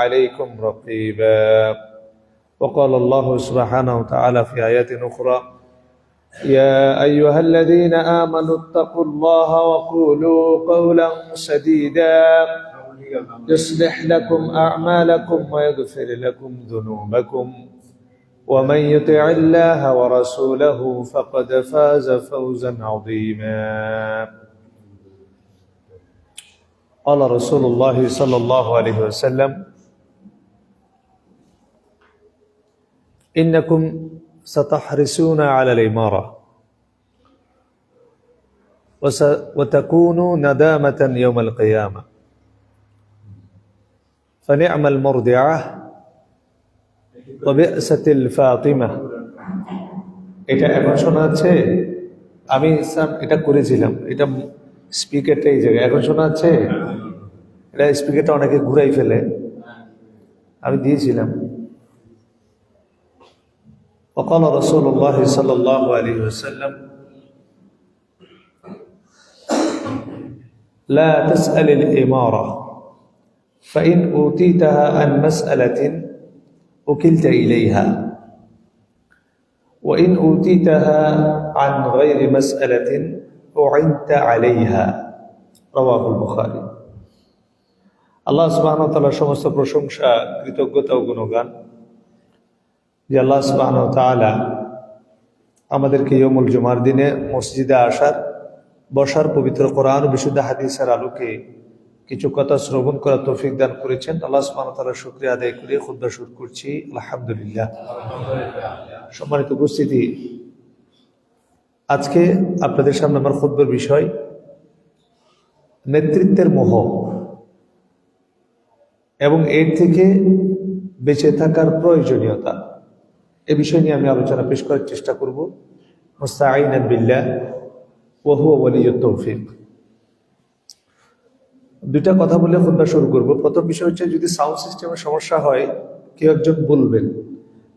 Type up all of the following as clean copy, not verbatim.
عليكم رقيبا. وقال الله سبحانه وتعالى في آيات أخرى: يا أيها الذين آمنوا اتقوا الله وقولوا قولا سديدا يصلح لكم أعمالكم ويغفر لكم ذنوبكم ومن يطع الله ورسوله فقد فاز فوزا عظيما. قال رسول الله صلى الله عليه وسلم: إنكم ستحرصون على الإمارة وتكون ندامة يوم القيامة فنعم المرضعة وبئست الفاطمة. এটা এখন শোনা যাচ্ছে? আমি এটা করেছিলাম, এটা স্পিকারটা এই জায়গায় এখন শোনা যাচ্ছে? এটা স্পিকারটা অনেকে ঘুরাই ফেলে, আমি দিয়েছিলাম। وقال رسول الله صلى الله عليه وسلم: لا تسأل الإمارة فإن أوتيتها عن مسألة وكلت إليها وإن أوتيتها عن غير مسألة أعنت عليها. رواه البخاري. আল্লাহ সুবহানাহু ওয়া তাআলার সমস্ত প্রশংসা, কৃতজ্ঞতা ও গুণগান যে আল্লাহ সুবহানাহু ওয়া তাআলা আমাদেরকে ইয়াউমুল জুমার দিনে মসজিদে আসার, বসার, পবিত্র কোরআন ও বিশুদ্ধ হাদিসের আলোকে কিছু কথা শ্রবণ করার তৌফিক দান করেছেন। আল্লাহ সুবহানাহু ওয়া তাআলার শুকরিয়া আদায় করে খুতবা শুরু করছি। আলহামদুলিল্লাহ। সম্মানিত উপস্থিতি, আজকে আপনাদের সামনে আমার খুতবার বিষয় নেতৃত্বের মোহ এবং এর থেকে বেঁচে থাকার প্রয়োজনীয়তা। এ বিষয় নিয়ে আমি আলোচনা পেশ করার চেষ্টা করব। মুস্তাঈনান বিল্লাহ ওয়া হুয়া ওয়ালিয়্যুত তাওফীক। দুইটা কথা বলে খুতবা শুরু করব। প্রথম বিষয় হচ্ছে, যদি সাউন্ড সিস্টেমের সমস্যা হয় কেউ একজন বলবেন,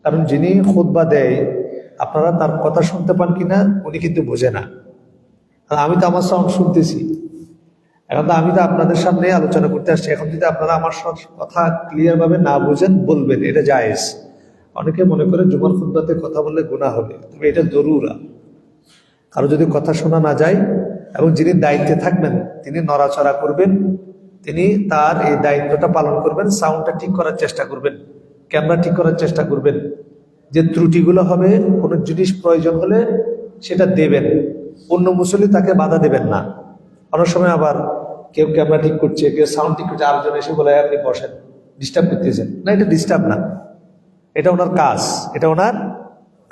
কারণ যিনি খুতবা দেয় আপনারা তার কথা শুনতে পান কিনা উনি কিন্তু বোঝে না। আর আমি তো আমার সাউন্ড শুনতেছি, এখন তো আমি তো আপনাদের সামনে আলোচনা করতে আসছি। এখন যদি আপনারা আমার কথা ক্লিয়ার ভাবে না বোঝেন বলবেন, এটা জায়েজ। অনেকে মনে করে জুমার খুতবাতে কথা বললে গুনাহ হবে, তবে এটা জরুরা। কারো যদি কথা শোনা না যায় এবং যিনি দায়িত্বে থাকবেন তিনি নড়াচড়া করবেন, তিনি তার এই দায়িত্বটা পালন করবেন, সাউন্ডটা ঠিক করার চেষ্টা করবেন, ক্যামেরা ঠিক করার চেষ্টা করবেন। যে ত্রুটিগুলো হবে, কোনো জিনিস প্রয়োজন হলে সেটা দেবেন, অন্য মুসল্লি তাকে বাধা দেবেন না। অনেক সময় আবার কেউ ক্যামেরা ঠিক করছে, কেউ সাউন্ড ঠিক করছে, আরেকজন এসে বলে আপনি বসেন, ডিস্টার্ব করতেছেন। না, এটা ডিস্টার্ব না, এটা ওনার কাজ, এটা ওনার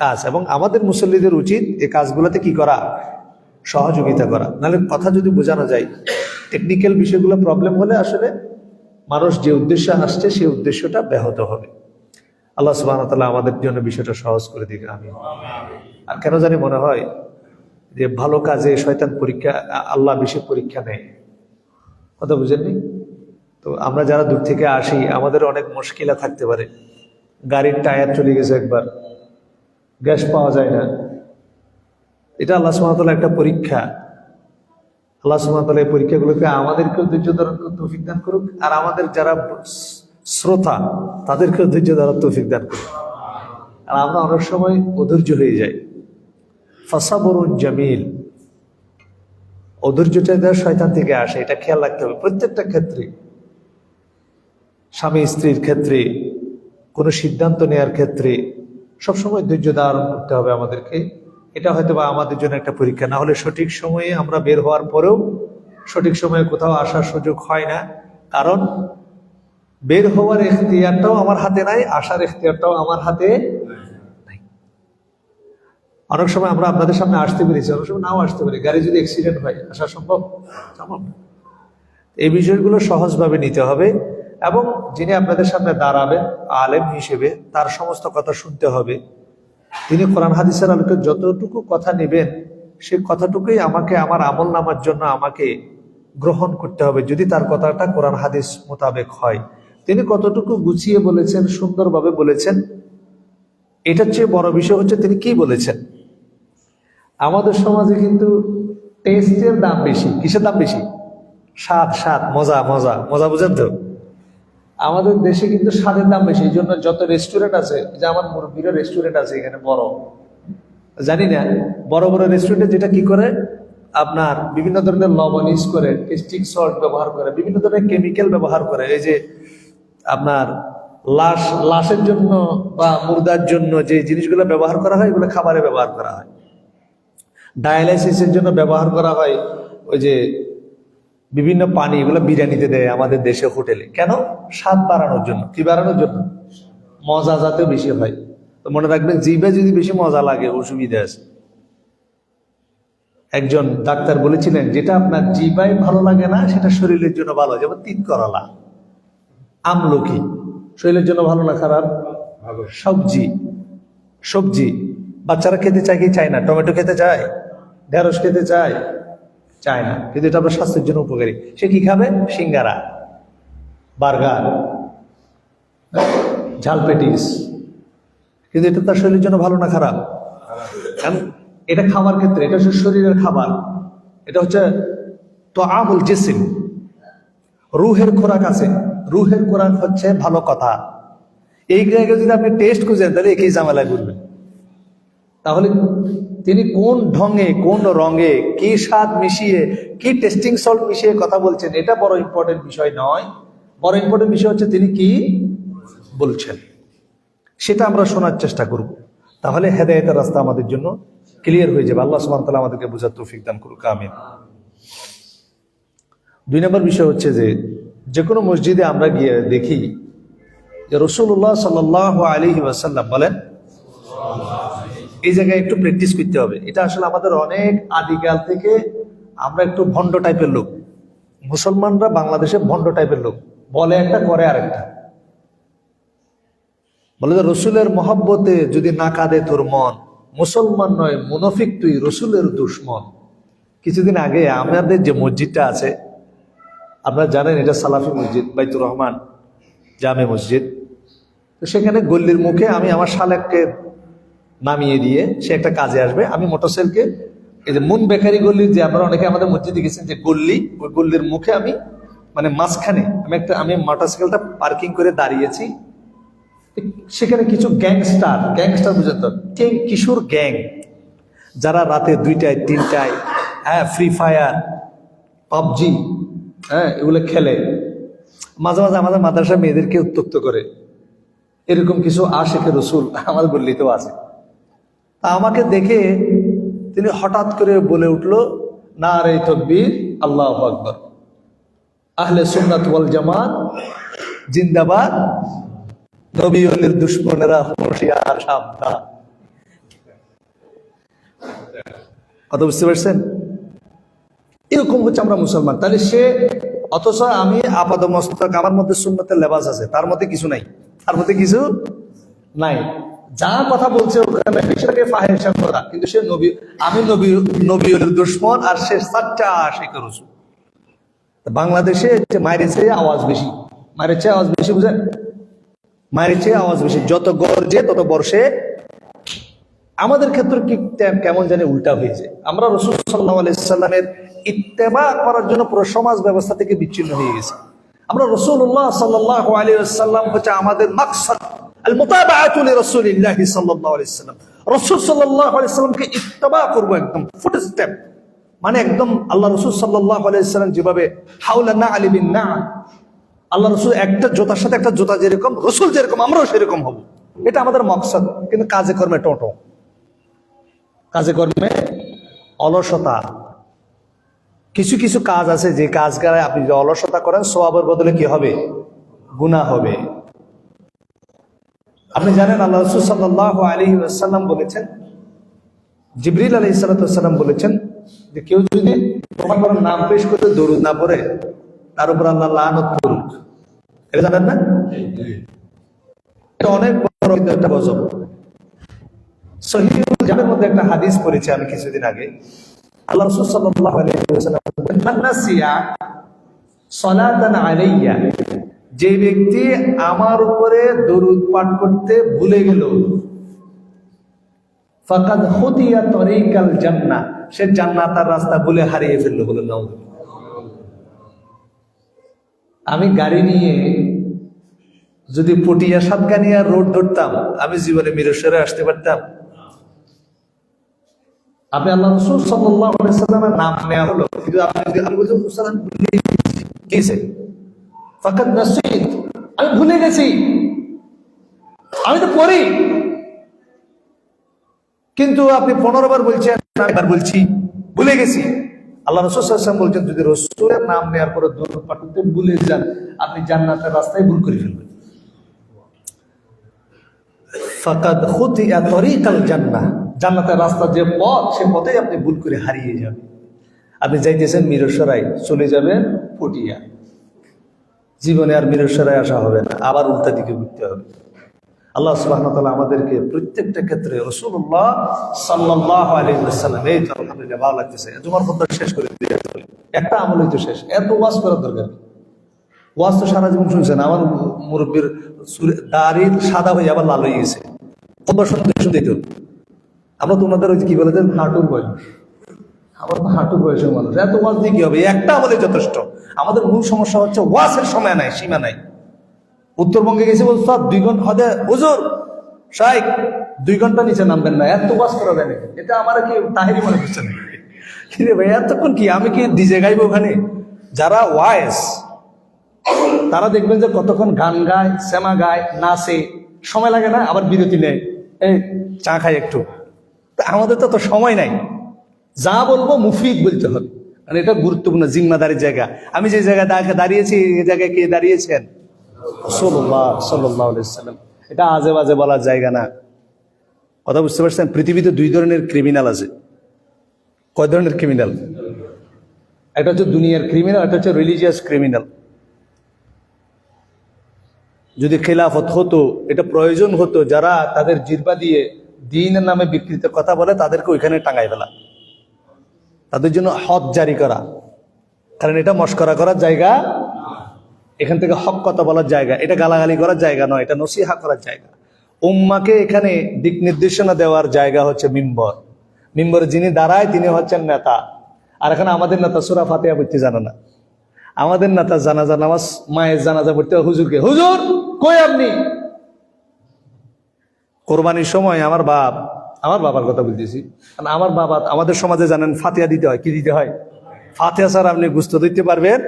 কাজ। এবং আমাদের মুসল্লিদের উচিত এই কাজগুলোতে কি করা? সহযোগিতা করা। নাহলে কথা যদি বোঝানো যায়, টেকনিক্যাল বিষয়গুলো প্রবলেম হলে আসলে মানুষ যে উদ্দেশ্যে আসছে সেই উদ্দেশ্যটা ব্যাহত হবে। আল্লাহ সুবহানাহু ওয়া তাআলা আমাদের জন্য বিষয়টা সহজ করে দিক। আমিন। আর কেন জানি মনে হয় যে ভালো কাজে শয়তান পরীক্ষা, আল্লাহ বেশি পরীক্ষা নেয়। কথা বুঝেননি তো? আমরা যারা দূর থেকে আসি আমাদের অনেক মুশকিলা থাকতে পারে। গাড়ির টায়ার চলে গেছে, একবার গ্যাস পাওয়া যায় না, এটা আল্লাহ সুবহানাহু ওয়া তাআলা একটা পরীক্ষা। আল্লাহ সুবহানাহু ওয়া তাআলা এই পরীক্ষাগুলোকে আমাদেরকেও ধৈর্য ধারণ করতে তৌফিক দান করুক, আর আমাদের যারা শ্রোতা তাদেরকেও ধৈর্য ধারণ তৌফিক দান করুক। আর আমরা অনেক সময় অধৈর্য হয়ে যাই। ফাসাবরুন জামিল, অধৈর্যটা শয়তান থেকে আসে, এটা খেয়াল রাখতে হবে প্রত্যেকটা ক্ষেত্রে। স্বামী স্ত্রীর ক্ষেত্রে, কোনো সিদ্ধান্ত নেওয়ার ক্ষেত্রে সবসময় ধৈর্য ধারণ করতে হবে আমাদেরকে। এটা হয়তো বা আমাদের জন্য একটা পরীক্ষা। না হলে সঠিক সময়ে আমরা বের হওয়ার পরেও সঠিক সময়ে কোথাও আসার সুযোগ হয় না, কারণ বের হওয়ার এখতিয়ারটাও আমার হাতে নাই, আসার এখতিয়ারটাও আমার হাতে নাই। অনেক সময় আমরা আপনাদের সামনে আসতে পেরেছি, অনেক সময় নাও আসতে পারি। গাড়ি যদি অ্যাক্সিডেন্ট হয় আসা সম্ভব? এই বিষয়গুলো সহজভাবে নিতে হবে এবং যিনি আপনাদের সামনে দাঁড়াবেন আলেম হিসেবে তার সমস্ত কথা শুনতে হবে। তিনি কোরআন হাদিসের আলোকে যতটুকু কথা নেবেন সেই কথাটুকুই আমাকে আমার আমল নামার জন্য আমাকে গ্রহণ করতে হবে, যদি তার কথাটা কোরআন হাদিস মোতাবেক হয়। তিনি কতটুকু গুছিয়ে বলেছেন, সুন্দরভাবে বলেছেন, এটার চেয়ে বড় বিষয় হচ্ছে তিনি কি বলেছেন। আমাদের সমাজে কিন্তু টেস্টের দাম বেশি। কিসের দাম বেশি? স্বাদ, স্বাদ, মজা, মজা, মজা, বুঝেন তো? আমাদের দেশে কিন্তু স্বাদের দাম বেশি, এই জন্য যত রেস্টুরেন্ট আছে, যে আমার মুরব্বীরা রেস্টুরেন্ট আছে এখানে বড়, জানি না, বড় বড় রেস্টুরেন্টে যেটা কি করে, আপনার বিভিন্ন ধরনের লবণ ইউজ করে, টেস্টিং সল্ট ব্যবহার করে, বিভিন্ন ধরনের কেমিক্যাল ব্যবহার করে। এই যে আপনার লাশের জন্য বা মুর্দার জন্য যে জিনিসগুলো ব্যবহার করা হয়, এগুলো খাবারে ব্যবহার করা হয়। ডায়ালাইসিসের জন্য ব্যবহার করা হয় ওই যে বিভিন্ন পানি, এগুলো বিরিয়ানিতে দেয় আমাদের দেশে হোটেলে। কেন? স্বাদ বাড়ানোর জন্য। কি বাড়ানোর জন্য? মজা যাতে বেশি হয়। তো মনে রাখবেন, জিভে যদি বেশি মজা লাগে অসুবিধা আছে। একজন ডাক্তার বলেছিলেন, যেটা আপনার জিভায় ভালো লাগে না সেটা শরীরের জন্য ভালো। যেমন তিত করলা, আমলকি শরীরের জন্য ভালো না খারাপ? সবজি বাচ্চারা খেতে চায় কি চায় না? টমেটো খেতে চায়, ঢেঁড়স খেতে চায় না, কিন্তু এটা আপনার স্বাস্থ্যের জন্য উপকারী। সে কি খাবে? সিঙ্গারা, বার্গার, ঝাল পেটিস। কিন্তু এটা তার শরীরের জন্য ভালো না খারাপ? এটা খাবার ক্ষেত্রে, এটা হচ্ছে শরীরের খাবার, এটা হচ্ছে তো আমুল জিসিম, রুহের খোরাক আছে। রুহের খোরাক হচ্ছে ভালো কথা। এই জায়গায় যদি আপনি টেস্ট খুঁজেন, তাহলে একই ঝামেলায় ঘুরবেন। তাহলে তিনি কোন ঢঙে, কোন রঙে, কি স্বাদ মিশিয়ে, কি টেস্টিং সল্ট মিশিয়ে কথা বলছেন, এটা বড় ইম্পর্টেন্ট বিষয় নয়। বড় ইম্পর্টেন্ট বিষয় হচ্ছে তিনি কি বলছেন, সেটা আমরা শোনার চেষ্টা করব। তাহলে হেদায়েতের রাস্তা আমাদের জন্য ক্লিয়ার হয়ে যাবে। আল্লাহ সুবহানাহু ওয়া তাআলা আমাদেরকে বুঝার তৌফিক দান করুক, আমিন। 2 নম্বর বিষয় হচ্ছে যে কোনো মসজিদে আমরা গিয়ে দেখি যে রাসূলুল্লাহ সাল্লাল্লাহু আলাইহি ওয়াসাল্লাম বলেন, এই জায়গায় একটু প্র্যাকটিস করতে হবে। এটা আসলে আমাদের অনেক আদিকাল থেকে আমরা একটু ভণ্ড টাইপের লোক। মুসলমানরা বাংলাদেশে ভণ্ড টাইপের লোক, বলে একটা করে আরেকটা। বলে যে রসুলের মহব্বতে যদি না কাঁদে তোর মন, মুসলমান নয় মুনাফিক তুই, রসুলের দুশমন। কিছুদিন আগে আমাদের যে মসজিদটা আছে, আপনারা জানেন এটা সালাফি মসজিদ, বাইতুর রহমান জামে মসজিদ। তো সেখানে গল্লির মুখে আমি আমার শালেককে নামিয়ে দিয়ে, সে একটা কাজে আসবে, আমি মোটরসাইকেলকে এই যে মুন বেকারি গল্লির, যে আপনারা অনেকে আমাদের মসজিদে গেছেন যে গল্লি, ওই গল্লির মুখে আমি মানে মাঝখানে আমি মোটরসাইকেলটা পার্কিং করে দাঁড়িয়েছি। সেখানে কিছু গ্যাংস্টার বুঝেন তো, কিশোর গ্যাং, যারা রাতে 2টায় 3টায় ফ্রি ফায়ার, পাবজি, এগুলো খেলে, মাঝে মাঝে আমাদের মাদ্রাসা মেয়েদেরকে উত্ত্যক্ত করে। এরকম কিছু আশিকে রসুল আমার গল্লিতেও আছে। তা আমাকে দেখে তিনি হঠাৎ করে বলে উঠল, নারে তাকবীর, আল্লাহু আকবার, আহলে সুন্নাত ওয়াল জামাত জিন্দাবাদ, নবী ওলির দুশমনেরা হুঁশিয়ার, সাবধান। কথা বুঝতে পারছেন? এরকম হচ্ছে আমরা মুসলমান। তাহলে সে, অথচ আমি আপাদমস্তক, আমার মধ্যে সুন্নতের লেবাস আছে, তার মধ্যে কিছু নাই, তার মধ্যে কিছু নাই। যা কথা বলছে ওখানে সেটাকে ফাহিশা করা, কিন্তু সে নবী, আমি নবীর দুশমন, আর সে সাচ্চা আশিক রাসূল। বাংলাদেশে মায়ের চেয়ে আওয়াজ বেশি, মায়ের চেয়ে আওয়াজ বেশি, বুঝেন? মায়ের চেয়ে আওয়াজ বেশি, যত গর্জে তত বর্ষে। আমাদের ক্ষেত্রে কি কেমন জানি উল্টা হয়েছে। আমরা রাসূল সাল্লাল্লাহু আলাইহি সাল্লামের ইত্তেবা করার জন্য পুরো সমাজ ব্যবস্থা থেকে বিচ্ছিন্ন হয়ে গেছে। আমরা রাসূলুল্লাহ সাল্লাল্লাহু আলাইহি ওয়াসাল্লাম হচ্ছে আমাদের মাকসাদ, আল মুতাবাআতু লিরাসূলিল্লাহ সাল্লাল্লাহু আলাইহি ওয়াসাল্লাম। রাসূল সাল্লাল্লাহু আলাইহি ওয়াসাল্লামকে ইত্তেবা করব, একদম ফুট স্টেপ, মানে একদম আল্লাহ রাসূল সাল্লাল্লাহু আলাইহি ওয়াসাল্লাম যেভাবে হাওলা না'লি বিন না'ল, আল্লাহ রসুল একটা জোতার সাথে একটা জোতা যেরকম, রসুল যেরকম আমরাও সেরকম হব, এটা আমাদের মকসদ। কিন্তু কাজে কর্মে টোটো, কাজে কর্মে অলসতা। কিছু কিছু কাজ আছে যে কাজ করে আপনি যদি অলসতা করেন, সওয়াবের বদলে কি হবে? গুনাহ হবে। আপনি জানেন আল্লাহ রাসূল সাল্লাল্লাহু আলাইহি ওয়াসাল্লাম বলেছেন, জিবরিল আলাইহিস সালাম বলেছেন যে কেউ যদি তোমার কোনো নাম পেশ করতে দরুদ না পড়ে, তার উপর আল্লাহ লানত করুক। এটা জানেন না? এটা অনেক বড় একটা গজব। সহিহুল জামের মধ্যে একটা হাদিস পড়েছি আমি কিছুদিন আগে। আল্লাহ রাসূল সাল্লাল্লাহু আলাইহি ওয়াসাল্লাম বলেন, মান নাসিয়া সালাতান আলাইয়া, যে ব্যক্তি আমার উপরে দরুদ পাঠ করতে ভুলে গেল, ফাকাদ খুতিয়া তরিকাল জান্নাহ, সে জান্নাতের রাস্তা ভুলে হারিয়ে ফেললো। বলেন নাউযুবিল্লাহ। আমি গাড়ি নিয়ে যদি পটিয়া সাতকানিয়া রোড ধরতাম, আমি জীবনে মিরসরে আসতে পারতাম? আপনি আল্লাহ রাসূল সাল্লাল্লাহু আলাইহি ওয়াসাল্লামের নাম নেওয়া হলো, কিন্তু আপনি যদি আমি বলছি মুসলমান ভুলে গেছি, ফাকাদ নাসিত, আমি ভুলে গেছি, আমি তো পড়ি, কিন্তু আপনি 15 বার বলছেন, আমি বার বলছি, ভুলে গেছি। আল্লাহ রাসূল সাল্লাল্লাহু আলাইহি ওয়াসাল্লাম বলছেন, যদি রাসূলের নাম নেওয়ার পরে দুরূদ পাঠ করতে ভুলে যান, আপনি জান্নাতের রাস্তায় ভুল করে ফেলবেন। ফাকাদ খুতিয়া তরিকাল জান্নাহ, জান্নাতের রাস্তা যে পথ, সে পথেই আপনি ভুল করে হারিয়ে যাবেন। আপনি যাইতেছেন মিরসরাই, চলে যাবেন পটিয়া, জীবনে আর মিরসরাই আসা হবে না, আবার উল্টা দিকে ঘুরতে হবে। আল্লাহ সুবহানাহু ওয়া তাআলা আমাদেরকে প্রত্যেকটা ক্ষেত্রে রাসূলুল্লাহ সাল্লাল্লাহু আলাইহি ওয়াসাল্লাম, এই তো আলহামদুলিল্লাহ ভালো লাগতেছে, তোমার কথা শেষ করে দিয়ে একটা আমলই তো শেষ, এত ওয়াজ করার দরকার। ওয়াজ তো সারা জীবন শুনছেন, আমার মুরব্বীর দাড়ি সাদা হয়ে আবার লাল হয়ে গেছে, খবর শুনতে শুনতেই তো। আমরা তোমাদের ওই কি বলে হাঁটুর বয়স, আমার তো হাঁটুর বয়সের মানুষ, এত ওয়াজ দিয়ে কি হবে? একটা আমলে যথেষ্ট। আমাদের মূল সমস্যা হচ্ছে ওয়াজের সময় নাই, সীমা নাই। উত্তরবঙ্গে গেছি বলছো 2 ঘন্টা হদে হুজুর শাইখ 2 ঘন্টা নিচে নামবেন না, এত ওয়াজ করা যায় না। এটা আমার কি তাহিরি মনে করছে নাকি? কিরে ভাই এতক্ষণ কি আমি কি ডিজে গাইবো ওখানে? যারা ওয়াইজ তারা দেখবেন যে কতক্ষণ গান গায়, শ্যামা গায়, নাচে, সময় লাগে না, আবার বিরতি নেয়, এই চা খাই একটু। আমাদের তো সময় নাই, যা বলবো মুফিদ বলতে হবে, কারণ এটা গুরুত্বপূর্ণ জিম্মাদারির জায়গা। আমি যে জায়গায় দাঁড়িয়েছি, এই জায়গায় কে দাঁড়িয়েছেন? রাসূলুল্লাহ সাল্লাল্লাহু আলাইহি ওয়াসাল্লাম। এটা আজে বাজে বলার জায়গা না। কথা বুঝতে পারছেন? পৃথিবীতে 2 ধরনের ক্রিমিনাল আছে। কয় ধরনের ক্রিমিনাল? একটা হচ্ছে দুনিয়ার ক্রিমিনাল, একটা হচ্ছে রিলিজিয়াস ক্রিমিনাল। যদি খেলাফত হতো, এটা প্রয়োজন হতো, যারা তাদের জিহ্বা দিয়ে দ্বীনের নামে বিকৃত কথা বলে তাদেরকে ওইখানে টাঙাই ফেলা, তাদের জন্য হদ জারি করা, কারণ এটা মশকরা করার জায়গা, এখান থেকে হক কথা বলার জায়গা, এটা গালাগালি করার জায়গা নয়, এটা নসিহা করার জায়গা। উম্মাকে এখানে দিক নির্দেশনা দেওয়ার জায়গা হচ্ছে মিম্বর। মিম্বরে যিনি দাঁড়ায় তিনি হচ্ছেন নেতা। আর এখানে আমাদের নেতা সূরা ফাতিহা পড়তে জানে না, আমাদের নেতা জানাজা নামাজ, মায়ের জানাজা পড়তে হুজুরকে, হুজুর কই আপনি? কোরবানির সময় আমার বাবার কথা বলতেছি, আমার বাবা, আমাদের সমাজে জানেন ফাতিহা দিতে হয়, কি দিতে হয়? ফাতিহা স্যার আপনি গুস্ত দিতে পারবেন?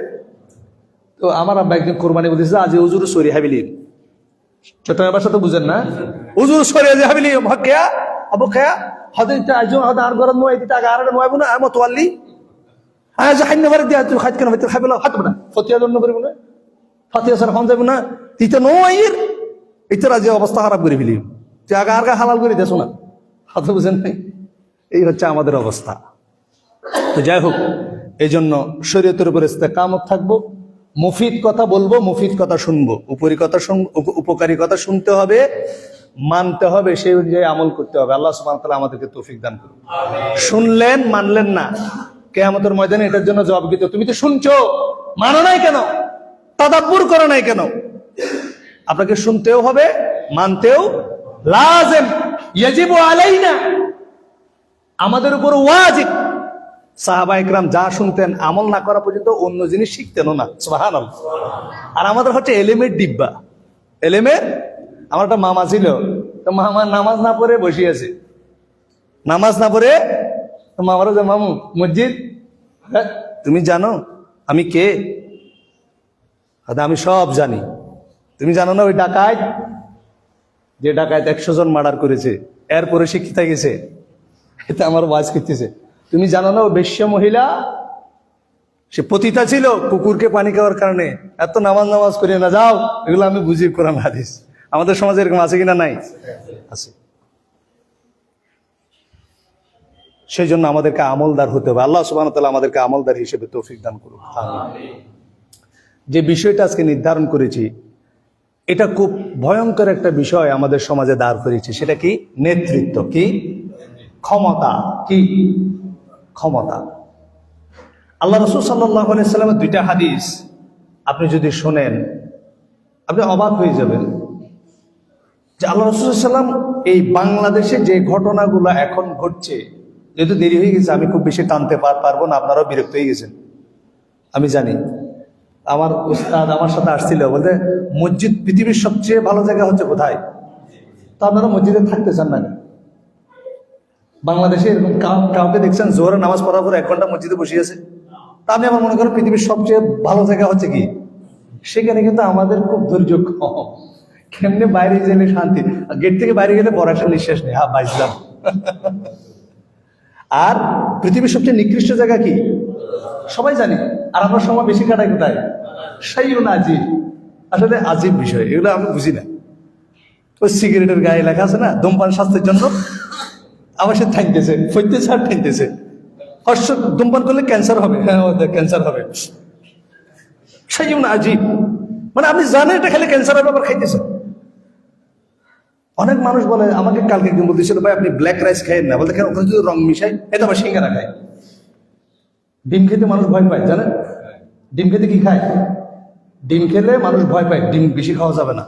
তো আমার আব্বা একদিন কোরবানি বলতেছে, আজ হুজুর সরি হাবিলি, চট্টগ্রামের ভাষা তো বুঝেন না, হুজুর সরি আজ হাবিলি ভাগ্যা আবু খায়া হদে আজ হদে আর গরম নয় এটা আগে আর নয় না আমি তোয়াল্লি আজ হাইন করে দিয়া তুই খাইত কেন হইতে খাইবে না হাত না ফতিয়া জন্য করিব না, ফাতিহা স্যার হন যাবে না, তিতে নয়ের এটা যে অবস্থা খারাপ করে ফেলি, তুই আগে আর হালাল করে দেছো না, হাতে বুঝেন নাই? এই হচ্ছে আমাদের অবস্থা। তো যাই হোক, এই জন্য শরীয়তের উপর ইস্তেকামত থাকবো, মুফিদ কথা বলবো, মুফিদ কথা শুনবো, উপকারী কথা শুনতে হবে, মানতে হবে, সেই অনুযায়ী আমল করতে হবে। আল্লাহ সুবহানাহু ওয়া তাআলা আমাদেরকে তৌফিক দান করুন। শুনলেন, মানলেন না, কিয়ামতের ময়দানে এটার জন্য জবাব দিতে, তুমি তো শুনছো, মানো নাই কেন? তাদাব্বুর করো নাই কেন? আপনাকে শুনতেও হবে, মানতেও লাজিম, ইয়াজিবু আলাইনা, আমাদের উপর ওয়াজিব। সাহাবা ইকরাম যা শুনতেন আমল না করা পর্যন্ত অন্য জিনিস শিখতেনও না, সুবহানাল্লাহ। আর আমাদের হচ্ছে এলেমের ডিব্বা, এলেমের। আমার একটা মামা ছিল, তো মামা নামাজ না পড়ে বসে আছে, নামাজ না পড়ে, তো মামারও যে মামু মসজিদ, তুমি জানো আমি কে? আমি সব জানি। তুমি জানো না ওই ডাকাত, যে ডাকাত 100 জন মার্ডার করেছে, এরপরে শিক্ষিত গেছে, এটা আমার ওয়াজ করতেছে। তুমি জানো না ও বেশ্য মহিলা, সে পতিতা ছিল, কুকুরকে পানি খাওয়ার কারণে। এত নামাজ করিয়ে না, যাও, এগুলো আমি বুঝি কোরআন হাদিস। আমাদের সমাজে এরকম আছে কিনা? নাই, আছে। সেই জন্য আমাদেরকে আমলদার হতে হবে। আল্লাহ সুবহানাহু ওয়া তাআলা আমাদেরকে আমলদার হিসেবে তৌফিক দান করুন। যে বিষয়টা আজকে নির্ধারণ করেছি, এটা খুব ভয়ঙ্কর একটা বিষয় আমাদের সমাজে দাঁড় করেছে। সেটা কি? নেতৃত্ব। কি? ক্ষমতা। কি? ক্ষমতা। আল্লাহ রাসূল সাল্লাল্লাহু আলাইহি ওয়াসাল্লামের 2টা হাদিস আপনি যদি শোনেন, আপনি অবাক হয়ে যাবেন যে আল্লাহ রাসূল সাল্লাল্লাহু আলাইহি ওয়াসাল্লাম এই বাংলাদেশে যে ঘটনাগুলো এখন ঘটছে, যেহেতু দেরি হয়ে গেছে, আমি খুব বেশি টানতে পারবো না, আপনারাও বিরক্ত হয়ে গেছেন আমি জানি, আমার উস্তাদ আমার সাথে আসছিল, বলতে মসজিদ পৃথিবীর সবচেয়ে ভালো জায়গা হচ্ছে কোথায়? তো আপনারা মসজিদে থাকতে চান না? বাংলাদেশে এরকম কাউকে দেখছেন জোহরের নামাজ পড়ার পর 1 ঘন্টা মসজিদে বসে আছে? তা আপনি আমার মনে করেন পৃথিবীর সবচেয়ে ভালো জায়গা হচ্ছে কি? সেখানে কিন্তু আমাদের খুব ধৈর্য কম। কেমনে বাইরে গেলে শান্তি, গেট থেকে বাইরে গেলে বড় একটা নিঃশ্বাস নেই, হ্যাঁ বাইসলাম। আর পৃথিবীর সবচেয়ে নিকৃষ্ট জায়গা কি সবাই জানি, আর আমরা সময় বেশি কাটাই কোথায়? সেইও না আজিব, আসলে আজিব বিষয় এগুলো আমি বুঝি না। ওই সিগারেটের গায়ে লেখা আছে না ধূমপান স্বাস্থ্যের জন্য, আবার সে ঠাইতেছে ফইতেছে আর ঠাইতেছে, হর্ষ ধূমপান করলে ক্যান্সার হবে, হ্যাঁ ক্যান্সার হবে। সেইও না আজিব, মানে আপনি জানেন এটা খেলে ক্যান্সার হবে আবার খাইতেছে। অনেক মানুষ বলে আমাকে কালকে একদিন বলতেছিল, ভাই আপনি ব্ল্যাক রাইস খাইয়েন না, বলতে কেন? ওখানে যদি রং মিশাই, এটা আবার সিঙ্গারা খায়। ডিম খেতে মানুষ ভয় পায়, জানেন? ডিম খেতে কি খায়? ডিম খেলে মানুষ ভয় পায়, ডিম বেশি খাওয়া যাবে না,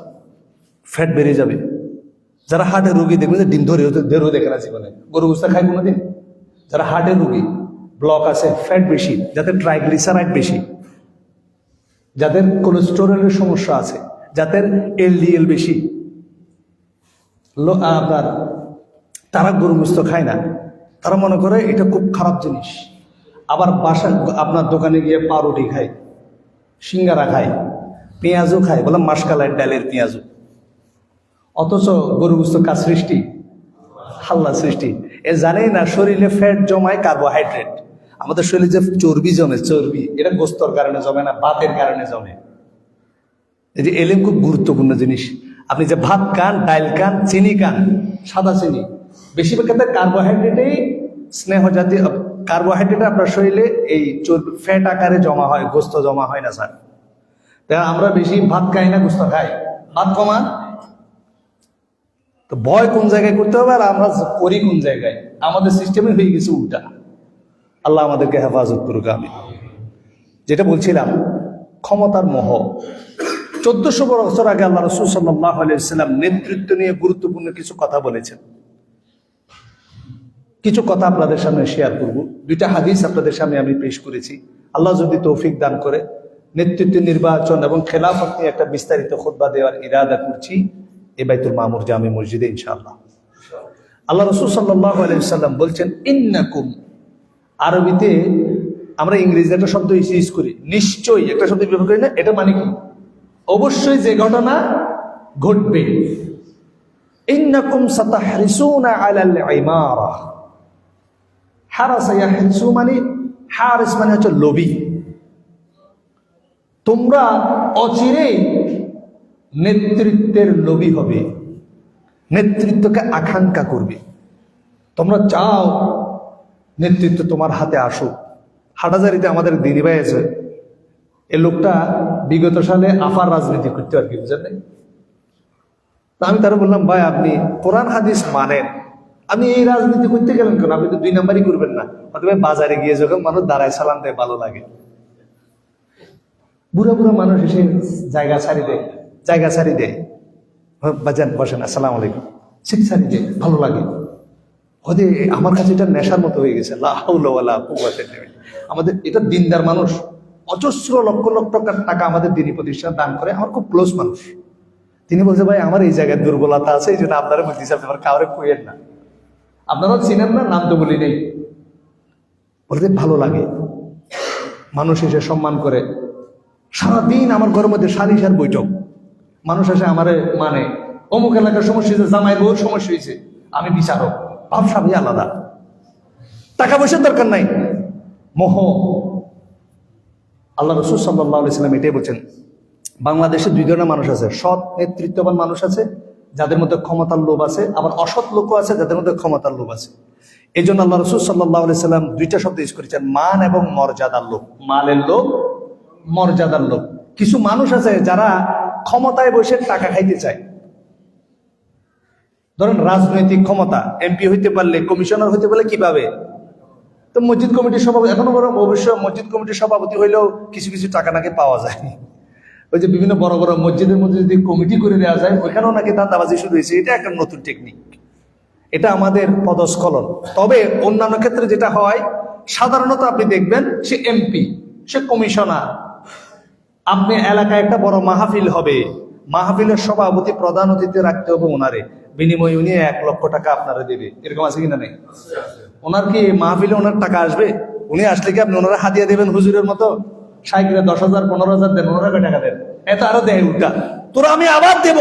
ফ্যাট বেড়ে যাবে। যারা হার্টের রোগী দেখবেন যে ডিম ধরেও দেখে না জীবনে, গরু গুস্তা খায় কোনোদিন? যারা হার্টের রোগী, ব্লক আছে, ফ্যাট বেশি, যাদের ট্রাইগ্লিসারাইড বেশি, যাদের কোলেস্টেরলের সমস্যা আছে, যাদের এলডিএল বেশি, আপনার তারা গরু গোস্ত খায় না, তারা মনে করে এটা খুব খারাপ জিনিস। আবার বাসা আপনার দোকানে গিয়ে পাউরুটি খায়, সিঙ্গারা খায়, পেঁয়াজও খায়, বললাম মাসকালার ডালের পেঁয়াজও। অথচ গরু গোস্ত কার সৃষ্টি? আল্লাহর সৃষ্টি। এ জানেই না শরীরে ফ্যাট জমায় কার্বোহাইড্রেট। আমাদের শরীরে যে চর্বি জমে, চর্বি এটা গোস্তর কারণে জমে না, ভাতের কারণে জমে। এই যে এলেম খুব গুরুত্বপূর্ণ জিনিস। আপনি যে ভাত খান, ডাইল খান, চিনি খান, সাদা চিনি, বেশিরভাগ ক্ষেত্রে কার্বোহাইড্রেটেই স্নেহ জাতীয় কার্বোহাইড্রেট আপনার শরীরে এই চর্বি ফ্যাট আকারে জমা হয়, গোস্ত জমা হয় না স্যার। তাই আমরা বেশি ভাত খাই না, গোস্ত খাই। ভাত কমান তো ভয় কোন জায়গায় করতে হবে আর আমরা করি কোন জায়গায়? আমাদের সিস্টেমে হয়ে গেছে উল্টা। আল্লাহ আমাদেরকে হেফাজত করুক। আমি যেটা বলছিলাম, ক্ষমতার মোহ। 1400 বছর আগে আল্লাহ রাসূল সাল্লাল্লাহু আলাইহি ওয়াসাল্লাম নেতৃত্ব নিয়ে গুরুত্বপূর্ণ কিছু কথা বলেছেন। কিছু কথা আপনাদের সামনে শেয়ার করব। 2টা হাদিস আপনাদের সামনে আমি পেশ করেছি। আল্লাহ যদি তৌফিক দান করে নেতৃত্ব নির্বাচন এবং খেলাফত নিয়ে একটা বিস্তারিত খুতবা দেওয়ার ইরাদা করছি এই বাইতুল মামুর জামে মসজিদে ইনশাআল্লাহ। আল্লাহ রাসূল সাল্লাল্লাহু আলাইহি ওয়াসাল্লাম বলছেন ইন্নাকুম। আরবিতে আমরা ইংরেজিতে একটা শব্দ ইউজ করি, নিশ্চয়ই একটা শব্দ ব্যবহার করি না, এটা মানে কি? অবশ্যই যে ঘটনা ঘটবে। ইন্নাকুম সাতাহরিসুনা আলাল ইমারা। হারাসা ইয়াহরিসু মানে, হারিস মানে হচ্ছে লোভী। তোমরা অচিরেই নেতৃত্বের লোভী হবে, নেতৃত্বকে আকাঙ্ক্ষা করবে। তোমরা চাও নেতৃত্ব তোমার হাতে আসুক। হাটাজারিতে আমাদের দিদি ভাই আছে, এই লোকটা বিগত সালে আফার রাজনীতি করতে আর কি, বুঝেন নাই? তা আমি তারা বললাম, ভাই আপনি কোরআন হাদিস মানেন, আপনি এই রাজনীতি করতে গেলেন কেন? আপনি তো 2 নাম্বারই করবেন না। অথবা বাজারে গিয়ে যখন মানুষ দাঁড়ায় সালাম দেয় ভালো লাগে, বুড়া বুড়া মানুষ এসে জায়গা ছাড়ি দেয়, বাজান বসেন আসসালামু আলাইকুম, সিট ছাড়ি দেয়, ভালো লাগে। ওদের আমার কাছে এটা নেশার মতো হয়ে গেছে। লা হাওলা ওয়ালা কুওয়াতা ইল্লা বিল্লাহ। আমাদের এটা দিনদার মানুষ, অজস্র লক্ষ লক্ষ টাকা আমাদের দিনী প্রতিষ্ঠান দান করে, আমার খুব ক্লোজ মানুষ। তিনি বলছে, ভাই আমার এই জায়গায় দুর্বলতা আছে, এই জন্য আপনারা বলতেছি আপনারা কাউরে কইেন না, আপনারা চিনেন না, নাম তো বলি নেই। বলতে ভালো লাগে, মানুষ এসে সম্মান করে। সারাদিন আমার ঘরের মধ্যে সারিসার বৈঠক, মানুষ এসে আমারে মানে অমুক এলাকার সমস্যা হয়েছে, জামাই বউর সমস্যা হয়েছে, আমি বিচারক, ভাবসাবই আলাদা। টাকা পয়সার দরকার নাই, মোহ। আল্লাহ রাসূল সাল্লাল্লাহু আলাইহি ওয়াসাল্লাম এটাই বলছেন, বাংলাদেশে 2 ধরনের মানুষ আছে। সৎ নেতৃত্ববান মানুষ আছে যাদের মধ্যে ক্ষমতার লোভ আছে, আবার অসৎ লোকও আছে যাদের মধ্যে ক্ষমতার লোভ আছে। এই জন্য আল্লাহ রাসূল সাল্লাল্লাহু আলাইহি ওয়াসাল্লাম 2টা শব্দ ইউজ করেছেন, মান এবং মর্যাদার লোভ। মালের লোভ, মর্যাদার লোভ। কিছু মানুষ আছে যারা ক্ষমতায় বসে টাকা খাইতে চায়। ধরেন রাজনৈতিক ক্ষমতা, এমপি হইতে পারলে, কমিশনার হইতে পারলে কি পাবে? তো মসজিদ কমিটির সভাপতি, এখনো বড় অবশ্য মসজিদ কমিটির সভাপতি হইলেও কিছু কিছু টাকা নাকি পাওয়া যায়। ওই যে বিভিন্ন বড় বড় মসজিদের মধ্যে যদি কমিটি করে দেওয়া যায়, ওইখানেও নাকি দান্দাবাজি শুরু হয়েছে। এটা একটা নতুন টেকনিক, এটা আমাদের পদস্খলন। তবে অন্যান্য ক্ষেত্রে যেটা হয়, সাধারণত আপনি দেখবেন সে এমপি, সে কমিশনার, আপনি এলাকায় একটা বড় মাহফিল হবে, মাহফিলের সভাপতি প্রধান অতিথি রাখতে হবে ওনারে, বিনিময়ে উনি 1 লক্ষ টাকা আপনারা দেবে, এরকম আছে কিনা নেই? ওনার কি মাহফিলে ওনার টাকা আসবে? উনি আসলে কি আপনি ওনারা হাদিয়া দেবেন হুজুরের মতো? সাইকেলে 10,000 15,000 দেন, ওনারা কয় টাকা দেন? এত আরো দেয় উল্টা, তোরা আমি আবার দেব,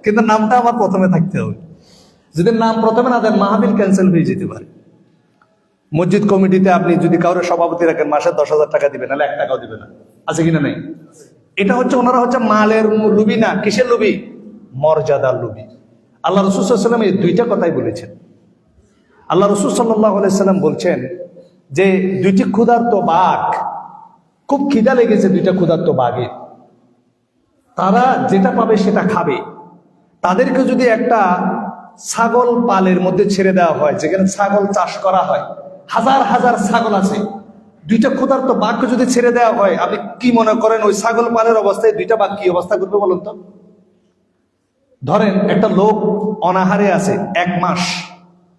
কিন্তু নামটা আমার প্রথমে থাকতে হবে। যদি নাম প্রথমে না দেন মাহফিল ক্যান্সেল হয়ে যেতে পারে। মসজিদ কমিটিতে আপনি যদি কাউরে সভাপতি রাখেন, মাসে 10,000 টাকা দিবেন, নাহলে 1 টাকাও দিবে না, আছে কিনা নেই? এটা হচ্ছে ওনারা হচ্ছে মালের লুবি না, কিসের লুবি? মর্যাদার লুবি। আল্লাহ রাসূল সাল্লাল্লাহু আলাইহি ওয়াসাল্লাম এই 2টা কথাই বলেছেন। আল্লাহ রাসূল সাল্লাল্লাহু আলাইহি ওয়াসাল্লাম বলছেন যে 2টি ক্ষুধার্ত বাঘ, খুব খিদা লেগেছে 2টা ক্ষুধার্ত বাঘের, তারা যেটা পাবে সেটা খাবে। তাদেরকে যদি একটা ছাগল পালের মধ্যে ছেড়ে দেওয়া হয়, যেখানে ছাগল চাষ করা হয়, হাজার হাজার ছাগল আছে, 2টা ক্ষুধার্ত বাঘকে যদি ছেড়ে দেওয়া হয়, আপনি কি মনে করেন ওই ছাগল পালের অবস্থায় 2টা বাঘ কি অবস্থা করবে বলুন তো? ধরেন একটা লোক অনাহারে আছে, 1 মাস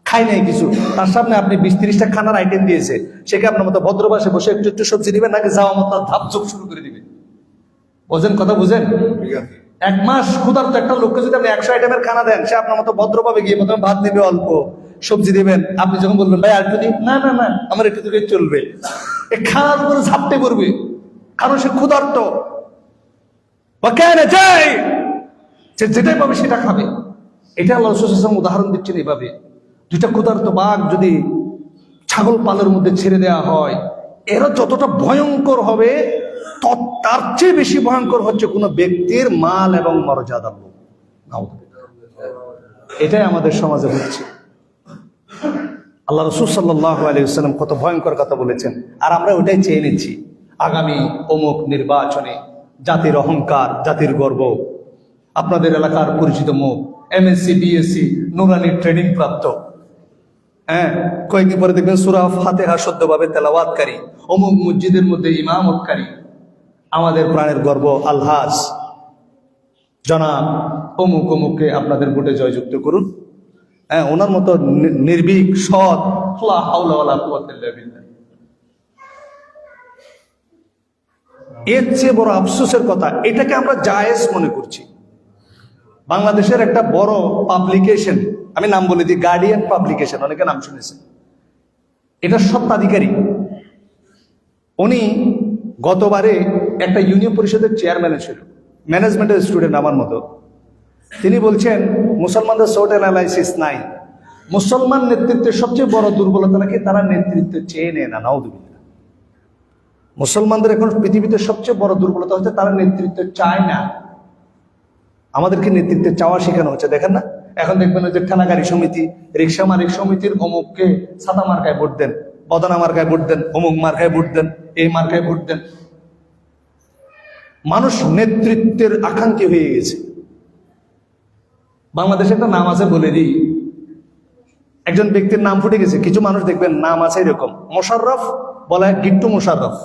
খাই নাই কিছু, তার সামনে আপনি 20-30টা খানার আইটেম দিয়েছে, সেকে আপনার মতো ভদ্রবাসে বসে একটু একটু সবজি দিবেন, নাকি যাওয়া মতো ধাপঝোপ শুরু করে দিবেন? বোঝেন কথা, বুঝেন? 1 মাস ক্ষুধার্ত একটা লোককে যদি আপনি 100 আইটেমের খানা দেন, সে আপনার মতো ভদ্রভাবে গিয়ে প্রথমে ভাত দিবে, অল্প সবজি দিবেন, আপনি যখন বলবেন ভাই আর একটু দিন, না না না আমার একটু দিলে চলবে, এই খানার উপরে ঝাপটে করবে, কারণ সে ক্ষুধার্ত। বা কেন যাই, সে যেটাই পাবে সেটা খাবে। এটা আল্লাহ রাসূল সাল্লাল্লাহু আলাইহি ওয়াসাল্লাম উদাহরণ দিচ্ছেন এইভাবে। 2টা ক্ষুধার্ত বাঘ যদি ছাগল পালের মধ্যে ছেড়ে দেওয়া হয়, এরা যতটা ভয়ঙ্কর হবে, তার চেয়ে বেশি ভয়ঙ্কর হচ্ছে কোনো ব্যক্তির মাল এবং মর্যাদার লোভ। এটাই আমাদের সমাজে হচ্ছে। আল্লাহ রাসূল সাল্লাল্লাহু আলাইহি ওয়াসাল্লাম কত ভয়ঙ্কর কথা বলেছেন, আর আমরা ওটাই চেয়ে নিচ্ছি। আগামী অমুক নির্বাচনে জাতির অহংকার, জাতির গর্ব, আপনাদের এলাকার পরিচিত মুখ, এমএসসি বিএসসি নুরানি ট্রেনিং প্রাপ্ত, কয়েকদিন পরে দেখবেন সূরা ফাতিহা শুদ্ধভাবে তেলাওয়াতকারী, অমুক মসজিদের মধ্যে ইমামতকারী, আমাদের প্রাণের গর্ব আলহাজ জনাব অমুক অমুককে আপনাদের ভোটে জয়যুক্ত করুন। ওনার মতো নির্ভীক সৎ, লা হাওলা ওয়ালা কুওয়াতা ইল্লা বিল্লাহ। এর চেয়ে বড় আফসোসের কথা, এটাকে আমরা জায়েজ মনে করছি। বাংলাদেশের একটা বড় পাবলিকেশন, আমি নাম বলে দিই, গার্ডিয়ান পাবলিকেশন, অনেকে নাম শুনেছেন, এটা স্বত্বাধিকারী। উনি গতবারে একটা ইউনিয়ন পরিষদের চেয়ারম্যানে ছিল, ম্যানেজমেন্টের স্টুডেন্ট আমার মতো। তিনি বলছেন মুসলমানদের সোট অ্যানালাইসিস নাই, মুসলমান নেতৃত্বের সবচেয়ে বড় দুর্বলতা নাকি তারা নেতৃত্ব চেয়ে নেয় না। নাউযুবিল্লাহ। মুসলমানদের এখন পৃথিবীতে সবচেয়ে বড় দুর্বলতা হচ্ছে তারা নেতৃত্ব চায় না। আমাদেরকে নেতৃত্বে চাওয়া শেখানো হচ্ছে, দেখেন না? এখন দেখবেন ওই যে ঠেলাগাড়ি সমিতি, রিক্সা মালিক সমিতির অমুককে ছাতা মার্কায় ভোট দেন, বদনা মার্কায় ভোট দেন, অমুক মার্কায় ভোট দেন, এই মার্কায় ভোট দেন। মানুষ নেতৃত্বের আকাঙ্ক্ষী হয়ে গেছে। বাংলাদেশে একটা নাম আছে বলে দিই, একজন ব্যক্তির নাম ফুটে গেছে, কিছু মানুষ দেখবেন নাম আছে এরকম, মোশাররফ বলা হয় গিট্টু মোশাররফ,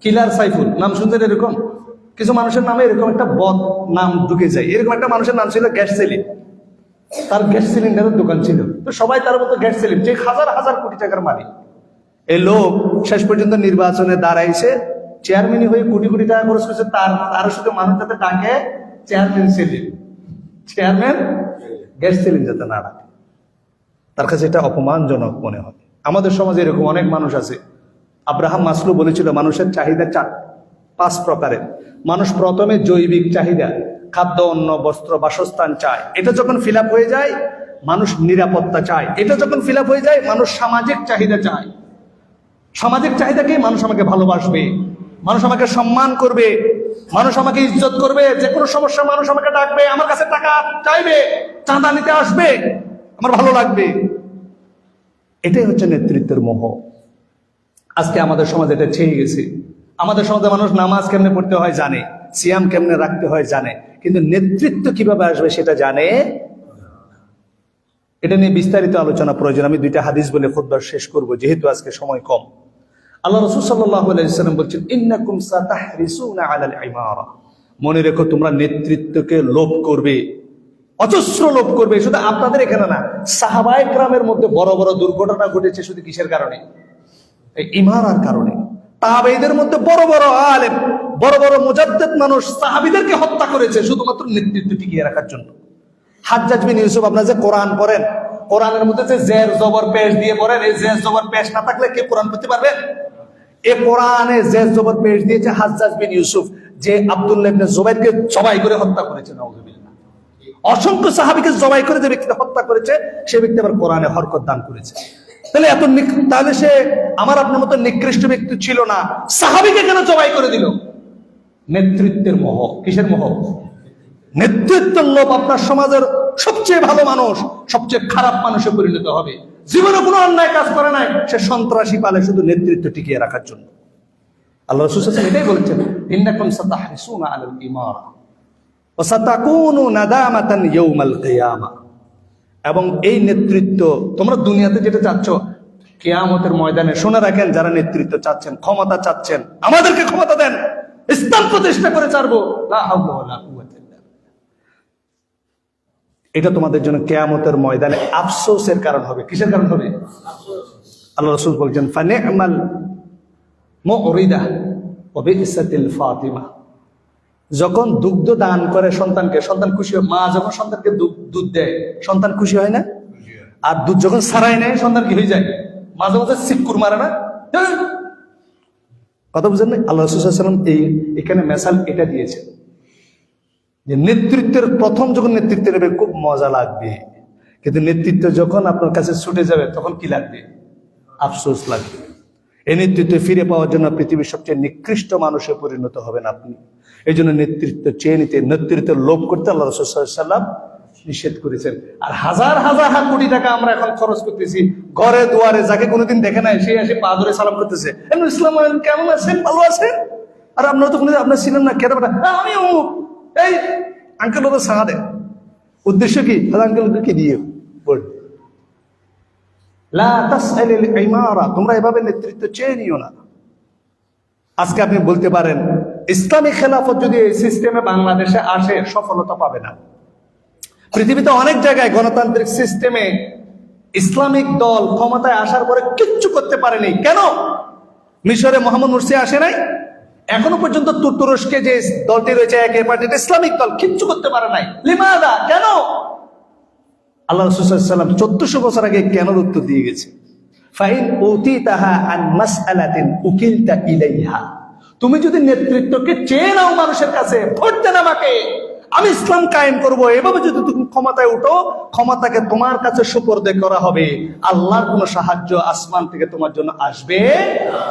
কিলার সাইফুল, নাম শুনছেন এরকম? কিছু মানুষের নামে এরকম একটা বদ নাম ঢুকে যায়। এরকম একটা মানুষের নাম ছিল গ্যাস সেলিম, তার গ্যাস সিলিন্ডারের দোকান ছিল, তো সবাই তার মতো গ্যাস সেলিম, যে হাজার হাজার কোটি টাকার মালিক। এই লোক শেষ পর্যন্ত নির্বাচনে দাঁড়াইছে, চেয়ারম্যানই হয়ে কোটি কোটি টাকা খরচ করছে, তার শুধু মানুষ যাতে ডাকে chairman Selim, chairman gas Selim যাতে না ডাকে, তার কাছে এটা অপমানজনক মনে হয়। আমাদের সমাজে এরকম অনেক মানুষ আছে। আব্রাহাম মাসলু বলেছিল মানুষের চাহিদা 5 প্রকারের। মানুষ প্রথমে জৈবিক চাহিদা, খাদ্য, অন্ন, বস্ত্র, বাসস্থান চায়। এটা যখন ফিল আপ হয়ে যায় মানুষ নিরাপত্তা চায়। এটা যখন ফিল আপ হয়ে যায় মানুষ সামাজিক চাহিদা চায়। সামাজিক চাহিদাকে মানুষ আমাকে ভালোবাসবে, মানুষ আমাকে সম্মান করবে, মানুষ আমাকে ইজ্জত করবে, যে কোনো সমস্যা মানুষ আমাকে ডাকবে, আমার কাছে টাকা চাইবে, চাঁদা নিতে আসবে, আমার ভালো লাগবে। এটাই হচ্ছে নেতৃত্বের মোহ। আজকে আমাদের সমাজে এটা ছেয়ে গেছে। আমাদের সমাজে মানুষ নামাজ কেমনে পড়তে হয় জানে, সিয়াম কেমনে রাখতে হয় জানে, কিন্তু নেতৃত্ব কিভাবে আসবে সেটা জানে। এটা নিয়ে বিস্তারিত আলোচনা প্রয়োজন। আমি 2টা হাদিস বলে খুতবা শেষ করব, যেহেতু আজকে সময় কম। আল্লাহ রাসূল সাল্লাল্লাহু আলাইহি ওয়াসাল্লাম বলছেন, ইন্নাকুম সাতাহরিসুনা আলাল ইমারা, মনে রেখো তোমরা নেতৃত্বকে লোভ করবে, অজস্র লোভ করবে। শুধু আপনাদের এখানে না, সাহাবায়ে কেরামের মধ্যে বড় বড় দুর্ঘটনা ঘটেছে শুধু কিসের কারণে? এই ইমারার কারণে। তাবেঈদের মধ্যে বড় বড় আলেম বড় বড় মুজাদ্দিদ মানুষ সাহাবীদেরকে হত্যা করেছে শুধুমাত্র নেতৃত্ব টিকিয়ে রাখার জন্য। হাজ্জাজ বিন ইউসুফ, আপনারা যে কোরআন পড়েন, কোরআনের মধ্যে যে জের জবর পেশ দিয়ে পড়েন, এই জের জবর পেশ না থাকলে কে কোরআন পড়তে পারবেন? এই কোরআনে জের জবর পেশ দিয়েছে হাজ্জাজ বিন ইউসুফ, যে আব্দুল্লাহ ইবনে জুবাইরকে জবাই করে হত্যা করেছে। নাউযুবিল্লাহ। অসংখ্য সাহাবীকে জবাই করে যে ব্যক্তি হত্যা করেছে, সে ব্যক্তি আবার কোরআনে হরকত দান করেছে। তাহলে তাহলে সে আমার আপনার মতো নিকৃষ্ট ব্যক্তি ছিল না, সাহাবীকে কেন জবাই করে দিল? নেতৃত্বের মোহ। কিসের মোহ? নেতৃত্বের লোভ। আপনার সমাজের সবচেয়ে ভালো মানুষ সবচেয়ে খারাপ মানুষে পরিণত হবে। জীবনে কোনো অন্যায় কাজ করে নাই, সে সন্ত্রাসী পালে শুধু নেতৃত্ব টিকিয়ে রাখার জন্য। আল্লাহ রাসূল সাল্লাল্লাহু আলাইহি ওয়াসাল্লাম এটাই বলেছেন, ইন্নাকুম সাতাহরিসুনা আলাল ইমারা ওয়া সাতাকুনু নাদামাতান ইয়াউমাল কিয়ামা। এবং এই নেতৃত্ব তোমরা দুনিয়াতে যেটা চাচ্ছ, কিয়ামতের ময়দানে শুনে রাখেন, যারা নেতৃত্ব চাচ্ছেন, ক্ষমতা চাচ্ছেন, আমাদেরকে ক্ষমতা দেন, ইসলাম প্রতিষ্ঠা করে ছাড়বো, লা হাওলা ওয়ালা কুওয়াতা ইল্লা বিল্লাহ। এটা তোমাদের জন্য কিয়ামতের ময়দানে আফসোসের কারণ হবে। কিসের কারণ হবে? আল্লাহ রাসূল বলেছেন, ফানি'মাল মুরিদা ওয়া বি'সাতিল ফাতিমা। যখন দুগ্ধ দান করে সন্তানকে, সন্তান খুশি হয়। মা যখন সন্তানকে দুধ দেয়, সন্তান খুশি হয় না? আর দুধ যখন সারাই নেয়, সন্তান কি হয়ে যায়? মাঝে মাঝে সিক্কুর মারে না? কথা বুঝেন না? আল্লাহ রাসূল সাল্লাল্লাহু আলাইহি ওয়াসাল্লাম এখানে মেসাল এটা দিয়েছেন যে নেতৃত্বের প্রথম যখন নেতৃত্ব নেবে খুব মজা লাগবে, কিন্তু নেতৃত্ব যখন আপনার কাছে ছুটে যাবে তখন কি লাগবে? আফসোস লাগবে। এই নেতৃত্ব ফিরে পাওয়ার জন্য পৃথিবীর সবচেয়ে নিকৃষ্ট মানুষে পরিণত হবেন আপনি। এই জন্য নেতৃত্ব চেয়ে নিতে, নেতৃত্বের লোভ করতে আল্লাহ রাসূল সাল্লাল্লাহু আলাইহি ওয়াসাল্লাম নিষেধ করেছেন। আর হাজার হাজার কোটি টাকা আমরা এখন খরচ করতেছি ঘরে দুয়ারে, যাকে কোনোদিন দেখে নাই সে এসে পা ধরে সালাম করতেছে, ইসলাম কেমন আছেন, ভালো আছেন? আর আপনারা তো কোনোদিন আপনার ছিলেন না, খেতে পারেন, আমি অমুক, এই আঙ্কেল ওদের সাহা দেন। উদ্দেশ্য কি? আঙ্কেলকে দিয়ে বল, লা তাসআলিল ইমারা, তোমরা এভাবে নেতৃত্ব চেয়ে নিও না। আজকে আপনি বলতে পারেন ইসলামী খেলাফত যদি এই সিস্টেমে বাংলাদেশে আসে সফলতা পাবে না। পৃথিবীতে অনেক জায়গায় গণতান্ত্রিক সিস্টেমে ইসলামিক দল ক্ষমতায় আসার পরে কিচ্ছু করতে পারেনি। কেন? মিশরে মোহাম্মদ মুরসি আসে নাই, এখনো পর্যন্ত তুরস্কে যে দলটি রয়েছে একের পার্টি, ইসলামিক দল, কিচ্ছু করতে পারে নাই। লিমাদা? কেন? আল্লাহ রাসূল সাল্লাল্লাহু আলাইহি ওয়াসাল্লাম 1400 বছর আগে কেন উত্তর দিয়ে গেছে, ফাইন উতিতাহা আন মাসআলাতিন উকিলতা ইলাইহা। তুমি যদি নেতৃত্বকে চেয়ে নাও মানুষের কাছে, ভোট দেন আমাকে, আমি ইসলাম কায়েম করব, এভাবে যদি তুমি ক্ষমতায় উঠো, ক্ষমতাকে তোমার কাছে সুপর্দে করা হবে, আল্লাহর কোনো সাহায্য আসমান থেকে তোমার জন্য আসবে না।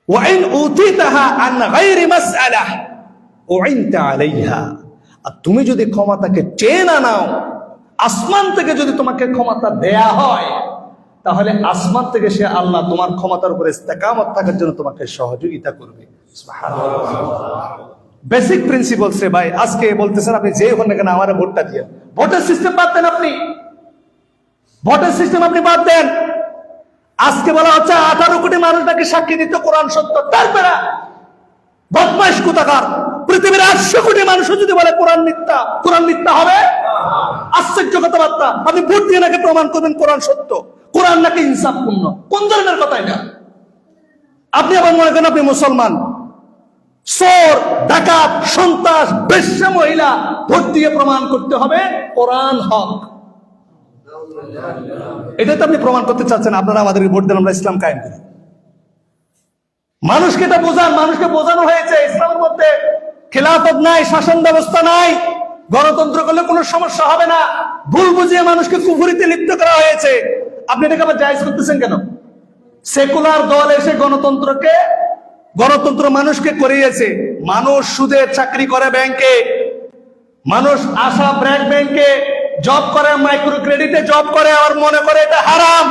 ওয়াইন উতিতাহা আন গায়রি মাসআলাহ উইনতা আলাইহা। আর তুমি যদি ক্ষমতাকে চেয়ে না নাও, আসমান থেকে যদি তোমাকে ক্ষমতা দেয়া হয়, তাহলে আসমান থেকে সে আল্লাহ তোমার ক্ষমতার উপরে ইস্তেকামত থাকার জন্য তোমাকে সহযোগিতা করবে। বেসিক প্রিন্সিপাল সে ভাই, আজকে বলতেছেন আপনি যে হন না কেন আমার ভোটটা দিয়ে, ভোটের সিস্টেম বাদ দেন, আপনি ভোটের সিস্টেম আপনি বাদ দেন। আজকে বলা হচ্ছে 18 কোটি মানুষ নাকি সাক্ষী দিতে কোরআন সত্য, তারপরে বদমাইশ কোথাকার। পৃথিবীর 800 কোটি মানুষ যদি বলে কোরআন মিথ্যা, কোরআন মিথ্যা হবে? আশ্চর্য কথাবার্তা। আপনি ভোট দিয়ে নাকি প্রমাণ করবেন কোরআন সত্য, কোরআন নাকি ইনসাফপূর্ণ। কোন ধরনের কথা এটা? আপনি আবার মনে করেন আপনি মুসলমান, চোর, ডাকাত, সন্ত্রাস, বেশ্যা মহিলা, ভোট দিয়ে প্রমাণ করতে হবে কোরআন হক। এটাই তো আপনি প্রমাণ করতে চাচ্ছেন। আপনারা আমাদেরকে ভোট দেন, আমরা ইসলাম কায়েম করি। মানুষকে এটা বোঝান, মানুষকে বোঝানো হয়েছে ইসলামের মধ্যে খেলাফত নাই, শাসন ব্যবস্থা নাই, গণতন্ত্র করলে কোনো সমস্যা হবে না। ভুল বুঝিয়ে মানুষকে কুফরিতে লিপ্ত করা হয়েছে। আপনি এটাকে আবার জায়েজ করতেছেন কেন? সেকুলার দল এসে গণতন্ত্র মানুষকে করিয়েছে। মানুষ সুদে চাকরি করে ব্যাংকে, মানুষ আশা ব্যাংকে জব করে, মাইক্রো ক্রেডিটে জব করে, আর মনে করে এটা হারাম,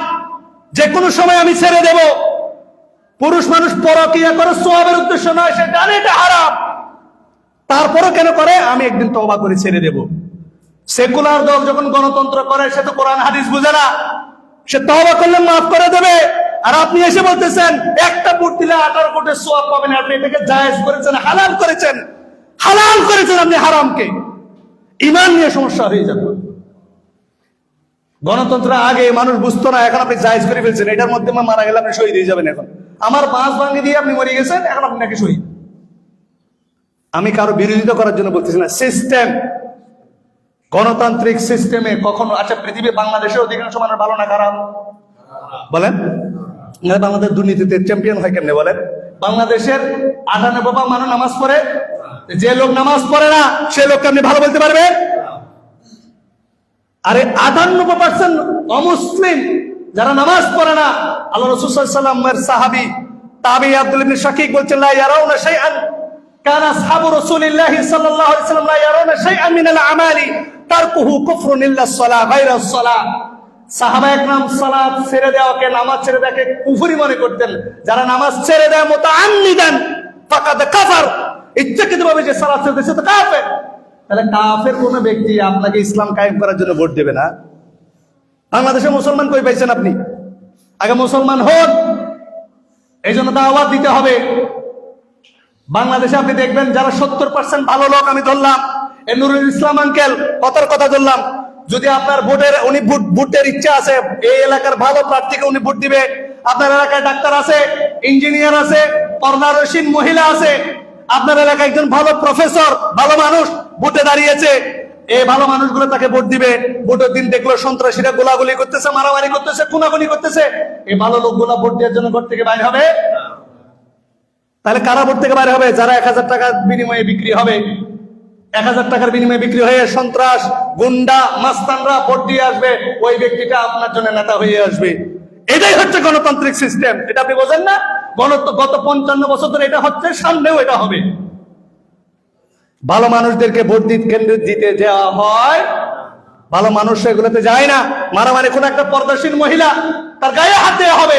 যে কোনো সময় আমি ছেড়ে দেব। পুরুষ মানুষ পরকিয়া করে সওয়াবের উদ্দেশ্য নয়, সে জানে এটা হারাম, তারপরও কেন করে? আমি একদিন তওবা করে ছেড়ে দেব। সেকুলার দল যখন গণতন্ত্র করে, সে তো কোরআন হাদিস বুঝে না, সে তওবা করলে মাফ করে দেবে। আর আপনি এসে বলতেছেন একটা ভোট দিলে 18 কোটির সওয়াব পাবেন। আপনি এটাকে জায়েজ করেছেন, হালাল করেছেন, হালাল করেছেন আপনি হারামকে। ঈমান নিয়ে সমস্যা হয়ে যাবে। গণতন্ত্র আগে মানুষ বুঝতো না, এখন আপনি জায়েজ করে ফেলছেন। এটার মধ্যে মারা গেলে আপনি শহীদ হয়ে যাবেন। এখন আমার 5 ভাঙে দিয়ে আপনি মরে গেছেন, এখন আপনি নাকি শহীদ। আমি কারো বিরোধিতা করার জন্য বলতেছি না, সিস্টেম, গণতান্ত্রিক সিস্টেমে কখনো, আচ্ছা পৃথিবী বাংলাদেশের অধিকাংশ মানুষ ভালো না খারাপ বলেন? বাংলাদেশ দুর্নীতিতে চ্যাম্পিয়ন হয় কেমনে বলেন? বাংলাদেশের 98% মানুষ নামাজ পড়ে, যে লোক নামাজ পড়ে না সে লোককে আপনি ভালো বলতে পারবেন? আরে 98% অমুসলিম যারা নামাজ পড়ে না, আল্লাহ রাসূল সাল্লাল্লাহু আলাইহি ওয়াসাল্লামের সাহাবী তাবী আব্দুল ইবনে শাকীক বলছেন, লা ইয়ারাউনা শাইআন কানা আসহাবু রাসূলিল্লাহি সাল্লাল্লাহু আলাইহি ওয়াসাল্লাম লা ইয়ারাউনা শাইআন মিনাল আমালি তারকুহু কুফরুন ইল্লা সালাহ গায়রা সালাহ। সাহাবা একরাম সালাত ছেড়ে দেওয়াকে, নামাজ ছেড়ে দেওয়াকে কুফরি মনে করতেন। যারা নামাজ ছেড়ে দেয় মুতাআম্মিদান ফাকাদ কাফার, ইচ্ছাকৃতভাবে যে সালাত ছেড়ে দেয় সে তো কাফের। তাহলে কাফের কোন ব্যক্তি আপনাকে ইসলাম কায়েম করার জন্য ভোট দেবে না? বাংলাদেশে মুসলমান কই পাইছেন আপনি? আগে মুসলমান হন, এই জন্য দাওয়াত দিতে হবে। বাংলাদেশে আপনি দেখবেন যারা 70% ভালো লোক, আমি ধরলাম এ নুরুল ইসলাম আঙ্কেল কথার কথা ধরলাম, যদি আপনার ভোটের উনি ভোটের ইচ্ছা আছে, এই এলাকার ভালো প্রার্থীকে উনি ভোট দিবে। আপনার এলাকায় ডাক্তার আছে, ইঞ্জিনিয়ার আছে, পর্দারসীন মহিলা আছে, আপনার এলাকায় একজন ভালো প্রফেসর, ভালো মানুষ ভোটে দাঁড়িয়েছে, এই ভালো মানুষগুলো তাকে ভোট দিবে। ভোটের দিন দেখলো সন্ত্রাসীরা গোলাগুলি করতেছে, মারামারি করতেছে, খুনাখুনি করতেছে, এই ভালো লোকগুলা ভোট দেওয়ার জন্য ঘর থেকে বাইরে হবে? তাহলে কারা ভোট থেকে বাইরে হবে? যারা 1000 টাকার বিনিময়ে বিক্রি হবে। 1000 টাকার বিনিময়ে বিক্রি হয়ে সন্ত্রাস, গুন্ডা, মাস্তানরা ভোট দিয়ে আসবে, ওই ব্যক্তিটা আপনার জন্য নেতা হয়ে আসবে। এটাই হচ্ছে গণতান্ত্রিক সিস্টেম। এটা আপনি বোঝেন না? গত 55 বছর ধরে এটা হচ্ছে, সামনেও এটা হবে। ভালো মানুষদেরকে ভোট কেন্দ্রে দিতে দেওয়া হয়, ভালো মানুষ এগুলোতে যায় না। মারামারি কোন একটা পর্দাসীন মহিলা, তার গায়ে হাত দেওয়া হবে,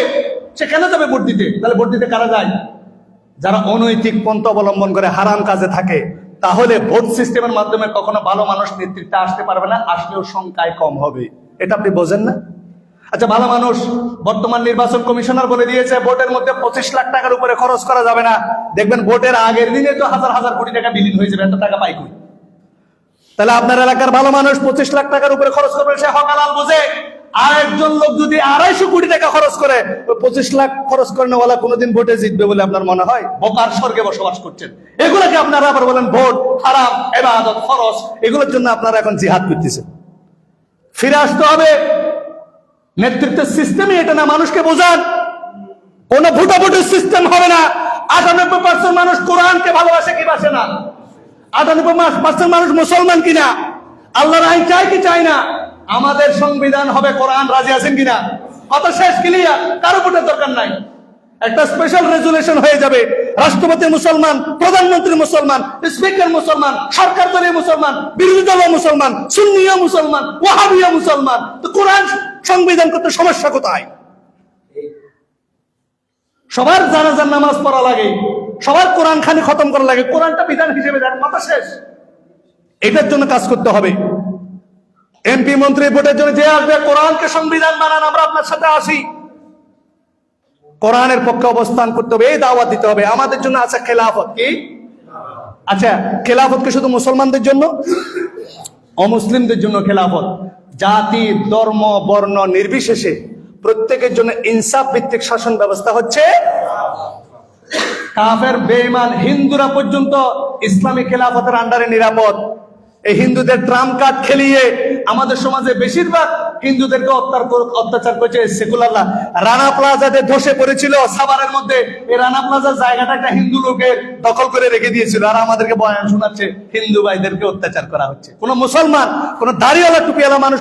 সে কেন যাবে ভোট দিতে? তাহলে ভোট দিতে কারা যায়? যারা অনৈতিক পন্থা অবলম্বন করে, হারাম কাজে থাকে। তাহলে ভোট সিস্টেমের মাধ্যমে কখনো ভালো মানুষ নেতৃত্বে আসতে পারবে না, আসলেও সংখ্যায় কম হবে। এটা আপনি বোঝেন না? আচ্ছা, ভালো মানুষ, বর্তমান নির্বাচন কমিশনার বলে দিয়েছে ভোটের মধ্যে 25 লাখ টাকার উপরে খরচ করা যাবে না। দেখবেন ভোটের আগের দিনে তো হাজার হাজার কোটি টাকা বিলীন হয়ে যাবে, এত টাকা পাই কই? তাহলে আপনার এলাকার ভালো মানুষ 25 লাখ টাকার উপরে খরচ করবে, সে হক হালাল বোঝে। আর একজন লোক যদি 250 কোটি টাকা খরচ করে, 25 লাখ খরচ করেনওয়ালা কোনোদিন ভোটে জিতবে বলে আপনার মনে হয়? বোকার স্বর্গে বসবাস করছেন। এগুলোকে আপনারা আবার বলেন ভোট হারাম, ইবাদত ফরজ। এগুলোর জন্য আপনারা এখন জিহাদ করতেছেন। ফিরে আসতে হবে নেতৃত্বের সিস্টেমই এটা না, মানুষকে বোঝান। কোন ভোটাভুটির সিস্টেম হবে না। 98% মানুষ কোরআনকে ভালোবাসে কি বাসে না? 98% মানুষ মুসলমান কিনা? আল্লাহর আইন চাই কি চাই না? আমাদের সংবিধান হবে কোরআন, রাজি আছেন কিনা? কথা শেষ, ক্লিয়ার, কারো ভোটের দরকার নাই। একটা স্পেশাল রেজুলেশন হয়ে যাবে, রাষ্ট্রপতি মুসলমান, প্রধানমন্ত্রী মুসলমান, স্পিকার মুসলমান, সরকার দলীয় মুসলমান, বিরোধী দলীয় মুসলমান, সুন্নিয়া মুসলমান, ওয়াহাবিয়া মুসলমান। তো কোরআন সংবিধান করতে সমস্যা কোথায়? সবার জানাজার নামাজ পড়া লাগে, সবার কোরআন খানি খতম করা লাগে, কোরআনটা বিধান হিসেবে দেন, কথা শেষ। এটার জন্য কাজ করতে হবে। এমপি মন্ত্রী ভোটের জন্য যে আসবে, কোরআনকে সংবিধান বানান, আমরা আপনার সাথে আসি। কোরআনের পক্ষে অবস্থান করতে হবে, এই দাওয়াত দিতে হবে। আমাদের জন্য আছে খেলাফত। কি? আচ্ছা, খেলাফত কি শুধু মুসলমানদের জন্য? অমুসলিমদের জন্য খেলাফত। জাতি, ধর্ম, বর্ণ নির্বিশেষে প্রত্যেকের জন্য ইনসাফ ভিত্তিক শাসন ব্যবস্থা হচ্ছে। কাফের, বেঈমান, হিন্দুরা পর্যন্ত ইসলামী খেলাফতের আন্ডারে নিরাপদ। এই হিন্দুদের ট্রাম্প কার্ড খেলিয়ে আমাদের সমাজে বেশিরভাগ হিন্দুদেরকে অত্যাচার করেছে সেকুলাররা। রানা প্লাজাতে ধসে পড়েছিল সাভারের মধ্যে, এই রানা প্লাজার জায়গাটা একটা হিন্দু লোকের দখল করে রেখে দিয়েছিল, আর আমাদেরকে বয়ান শোনাচ্ছে হিন্দু ভাইদেরকে অত্যাচার করা হচ্ছে। কোন মুসলমান, কোন দাড়িওয়ালা টুপিওয়ালা মানুষ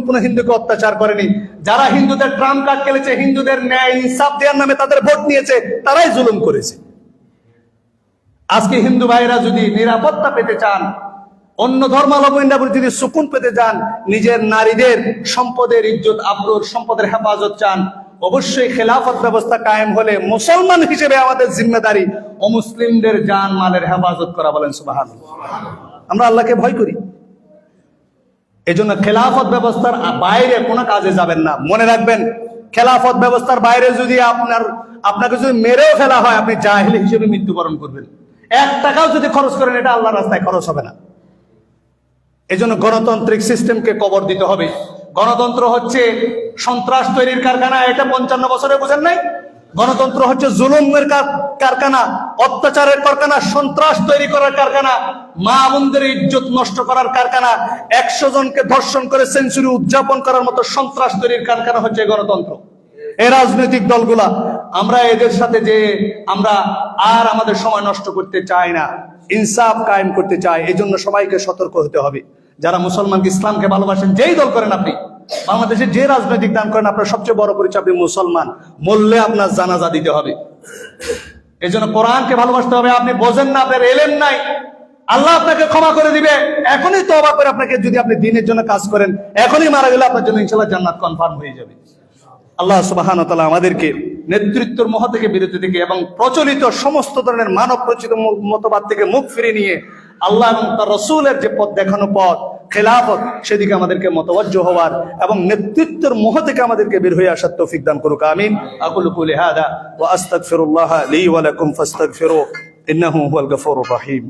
কোন হিন্দুকে অত্যাচার করেনি। যারা হিন্দুদের ট্রাম্প কার্ড খেলেছে, হিন্দুদের ন্যায় ইনসাফ দেওয়ার নামে তাদের ভোট নিয়েছে, তারাই জুলুম করেছে। আজকে হিন্দু ভাইরা যদি নিরাপত্তা পেতে চান, অন্য ধর্মাবলম্বীরা যদি সুকুন পেতে চান, নিজের নারীদের সম্পদের ইজ্জত আবরুর, সম্পদের হেফাজত চান, অবশ্যই খেলাফত ব্যবস্থা কায়েম হলে মুসলমান হিসেবে আমাদের জিম্মেদারি অমুসলিমদের জান মালের হেফাজত করা। বলেন সুবহানাল্লাহ। আমরা আল্লাহকে ভয় করি, এজন্য খেলাফত ব্যবস্থার বাইরে কোনো কাজে যাবেন না। মনে রাখবেন, খেলাফত ব্যবস্থার বাইরে যদি আপনাকে যদি মেরেও ফেলা হয়, আপনি জাহিল হিসেবে মৃত্যুবরণ করবেন। 1 টাকাও যদি খরচ করেন, এটা আল্লাহর রাস্তায় খরচ হবে না। এজন্য গণতান্ত্রিক সিস্টেমকে কবর দিতে হবে। গণতন্ত্র হচ্ছে সন্ত্রাস তৈরির কারখানা, এটা 55 বছরে বুঝেন নাই? গণতন্ত্র হচ্ছে জুলুমের কারখানা, অত্যাচারের কারখানা, সন্ত্রাস তৈরি করার কারখানা, মা বোনদের ইজ্জত নষ্ট করার কারখানা, 100 জনকে ধর্ষণ করে সেঞ্চুরি উদযাপন করার মতো সন্ত্রাস তৈরির কারখানা হচ্ছে গণতন্ত্র। এই রাজনৈতিক দলগুলা, আমরা এদের সাথে যে আমরা আর আমাদের সময় নষ্ট করতে চাই না, ইনসাফ কায়েম করতে চাই। এই জন্য সবাইকে সতর্ক হতে হবে। যারা মুসলমানকে, ইসলামকে ভালোবাসেন, যেই দল করেন আপনি, বাংলাদেশে যে রাজনৈতিক দান করেন, আপনার সবচেয়ে বড় পরিচয় আপনি মুসলমান। মরলে আপনার জানাজা দিতে হবে। এই জন্য কোরআনকে ভালোবাসতে হবে। আপনি বোঝেন না, আপনার এলেম নাই, আল্লাহ আপনাকে ক্ষমা করে দিবে। এখনই তওবা করে আপনাকে, যদি আপনি দ্বীনের জন্য কাজ করেন, এখনই মারা গেলে আপনার জন্য ইনশাআল্লাহ জান্নাত কনফার্ম হয়ে যাবে। আল্লাহ সুবহানাহু ওয়া তাআলা আমাদেরকে নেতৃত্বের মোহ থেকে বিরত থেকে এবং প্রচলিত সমস্ত ধরনের মানব প্রচিত মতবাদ থেকে মুখ ফিরে নিয়ে আল্লাহ এবং তার রাসূলের যে পথ দেখানো পথ খেলাফত, সেদিকে আমাদেরকে মতওয়াজ্জহ হওয়ার এবং নেতৃত্বের মোহ থেকে আমাদেরকে বের হয়ে আসার তৌফিক দান করুক। আমিন। আকুলু কুলি হাদা ওয়া আস্তাগফিরুল্লাহ লি ওয়া লাকুম ফাস্তাগফিরু ইন্নাহু হুয়াল গফুরুর রহিম।